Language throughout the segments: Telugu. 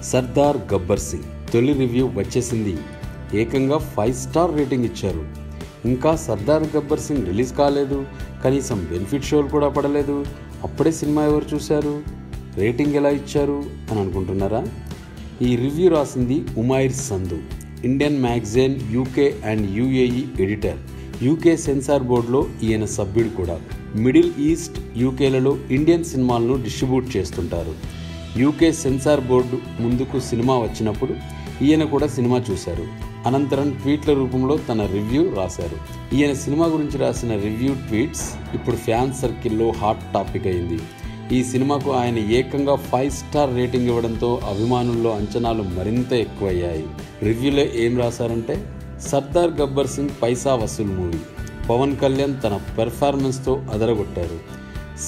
సర్దార్ గబ్బర్ సింగ్ తొలి రివ్యూ వచ్చేసింది. ఏకంగా 5 స్టార్ రేటింగ్ ఇచ్చారు. ఇంకా సర్దార్ గబ్బర్ సింగ్ రిలీజ్ కాలేదు, కనీసం బెనిఫిట్ షోలు కూడా పడలేదు, అప్పుడే సినిమా ఎవరు చూశారు, రేటింగ్ ఎలా ఇచ్చారు అని అనుకుంటున్నారా? ఈ రివ్యూ రాసింది Umair Sandhu, Indian magazine UK and UAE editor. UK censor బోర్డులో ఈయన సభ్యుడు కూడా. మిడిల్ ఈస్ట్, యూకేలలో ఇండియన్ సినిమాలను డిస్ట్రిబ్యూట్ చేస్తుంటారు. యూకే సెన్సార్ బోర్డు ముందుకు సినిమా వచ్చినప్పుడు ఈయన కూడా సినిమా చూశారు. అనంతరం ట్వీట్ల రూపంలో తన రివ్యూ రాశారు. ఈయన సినిమా గురించి రాసిన రివ్యూ ట్వీట్స్ ఇప్పుడు ఫ్యాన్స్ సర్కిల్లో హాట్ టాపిక్ అయింది. ఈ సినిమాకు ఆయన ఏకంగా 5 స్టార్ రేటింగ్ ఇవ్వడంతో అభిమానుల్లో అంచనాలు మరింత ఎక్కువయ్యాయి. రివ్యూలో ఏం రాశారంటే, సర్దార్ గబ్బర్ సింగ్ పైసా వసూల్ మూవీ. పవన్ కళ్యాణ్ తన పెర్ఫార్మెన్స్తో అదరగొట్టారు.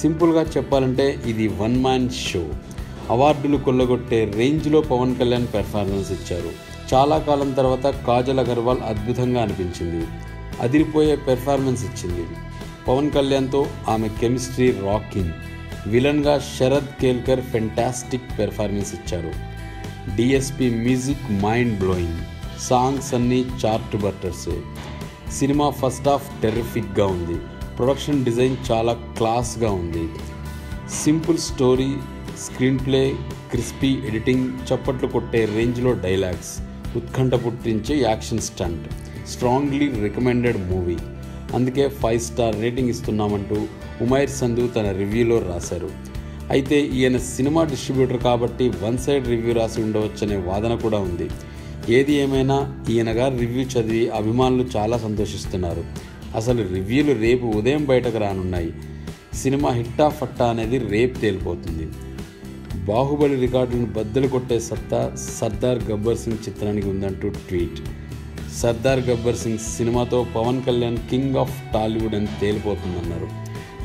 సింపుల్గా చెప్పాలంటే ఇది వన్ మ్యాన్ షో. అవార్డులు కొల్లగొట్టే రేంజ్లో పవన్ కళ్యాణ్ పెర్ఫార్మెన్స్ ఇచ్చారు. చాలా కాలం తర్వాత కాజల్ అగర్వాల్ అద్భుతంగా అనిపించింది. అదిరిపోయే పెర్ఫార్మెన్స్ ఇచ్చింది. పవన్ కళ్యాణ్తో ఆమె కెమిస్ట్రీ రాకింగ్. విలన్గా శరద్ కేల్కర్ ఫెంటాస్టిక్ పెర్ఫార్మెన్స్ ఇచ్చారు. DSP music mind blowing. Songs అన్నీ చార్ట్ బట్టర్సే. సినిమా ఫస్ట్ హాఫ్ టెర్రిఫిక్గా ఉంది. ప్రొడక్షన్ డిజైన్ చాలా క్లాస్గా ఉంది. Simple story, screenplay, crispy editing, చప్పట్లు కొట్టే రేంజ్లో డైలాగ్స్, ఉత్కంఠ పుట్టించే యాక్షన్ స్టంట్. స్ట్రాంగ్లీ రికమెండెడ్ మూవీ. అందుకే 5 స్టార్ రేటింగ్ ఇస్తున్నామంటూ ఉమైర్ సంధు తన రివ్యూలో రాశారు. అయితే ఈయన సినిమా డిస్ట్రిబ్యూటర్ కాబట్టి వన్ సైడ్ రివ్యూ రాసి ఉండవచ్చనే వాదన కూడా ఉంది. ఏది ఏమైనా ఈయన గారు రివ్యూ చదివి అభిమానులు చాలా సంతోషిస్తున్నారు. అసలు రివ్యూలు రేపు ఉదయం బయటకు రానున్నాయి. సినిమా హిట్టా ఫట్టా అనేది రేపు తేలిపోతుంది. బాహుబలి రికార్డులను బద్దలు కొట్టే సత్తా సర్దార్ గబ్బర్ సింగ్ చిత్రానికి ఉందంటూ ట్వీట్. సర్దార్ గబ్బర్ సింగ్ సినిమాతో పవన్ కళ్యాణ్ కింగ్ ఆఫ్ టాలీవుడ్ అని తేలిపోతుందన్నారు.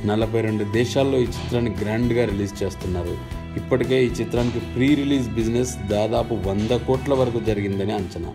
42 దేశాల్లో ఈ చిత్రాన్ని గ్రాండ్గా రిలీజ్ చేస్తున్నారు. ఇప్పటికే ఈ చిత్రానికి ప్రీ రిలీజ్ బిజినెస్ దాదాపు 100 కోట్ల వరకు జరిగిందని అంచనా.